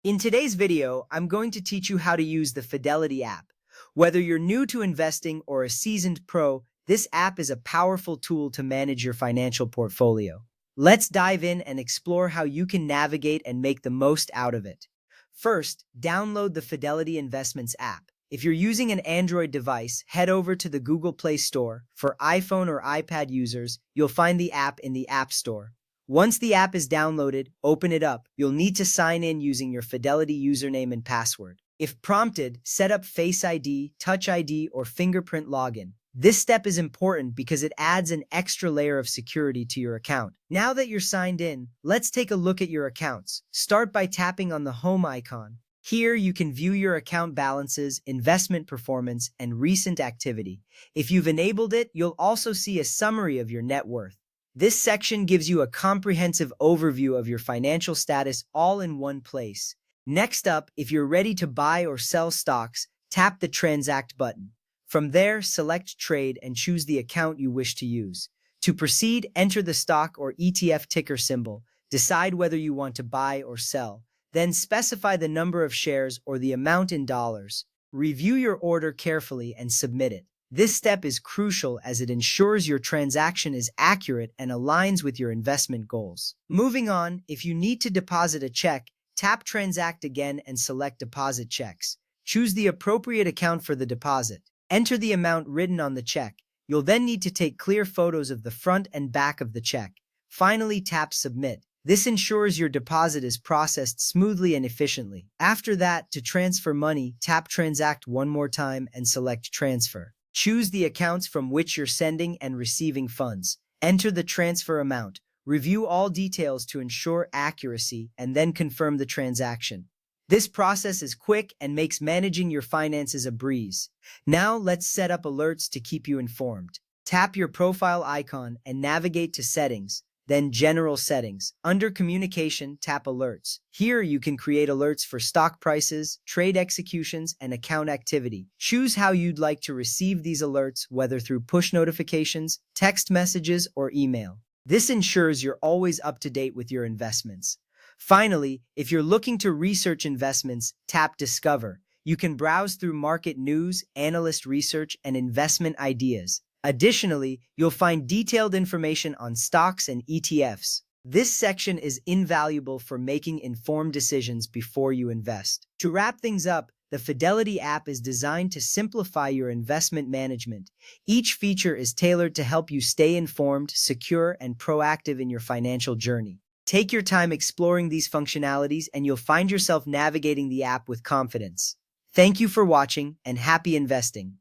In today's video, I'm going to teach you how to use the Fidelity app. Whether you're new to investing or a seasoned pro, this app is a powerful tool to manage your financial portfolio. Let's dive in and explore how you can navigate and make the most out of it. First, download the Fidelity Investments app. If you're using an Android device, head over to the Google Play Store. For iPhone or iPad users, you'll find the app in the App Store. Once the app is downloaded, open it up. You'll need to sign in using your Fidelity username and password. If prompted, set up Face ID, Touch ID, or fingerprint login. This step is important because it adds an extra layer of security to your account. Now that you're signed in, let's take a look at your accounts. Start by tapping on the home icon. Here, you can view your account balances, investment performance, and recent activity. If you've enabled it, you'll also see a summary of your net worth. This section gives you a comprehensive overview of your financial status all in one place. Next up, if you're ready to buy or sell stocks, tap the Transact button. From there, select Trade and choose the account you wish to use. To proceed, enter the stock or ETF ticker symbol. Decide whether you want to buy or sell. Then specify the number of shares or the amount in dollars. Review your order carefully and submit it. This step is crucial as it ensures your transaction is accurate and aligns with your investment goals. Moving on, if you need to deposit a check, tap Transact again and select Deposit Checks. Choose the appropriate account for the deposit. Enter the amount written on the check. You'll then need to take clear photos of the front and back of the check. Finally, tap Submit. This ensures your deposit is processed smoothly and efficiently. After that, to transfer money, tap Transact one more time and select Transfer. Choose the accounts from which you're sending and receiving funds. Enter the transfer amount. Review all details to ensure accuracy and then confirm the transaction. This process is quick and makes managing your finances a breeze. Now let's set up alerts to keep you informed. Tap your profile icon and navigate to Settings. Then General Settings. Under Communication, tap Alerts. Here you can create alerts for stock prices, trade executions, and account activity. Choose how you'd like to receive these alerts, whether through push notifications, text messages, or email. This ensures you're always up to date with your investments. Finally, if you're looking to research investments, tap Discover. You can browse through market news, analyst research, and investment ideas. Additionally, you'll find detailed information on stocks and ETFs. This section is invaluable for making informed decisions before you invest. To wrap things up, the Fidelity app is designed to simplify your investment management. Each feature is tailored to help you stay informed, secure, and proactive in your financial journey. Take your time exploring these functionalities and you'll find yourself navigating the app with confidence. Thank you for watching and happy investing.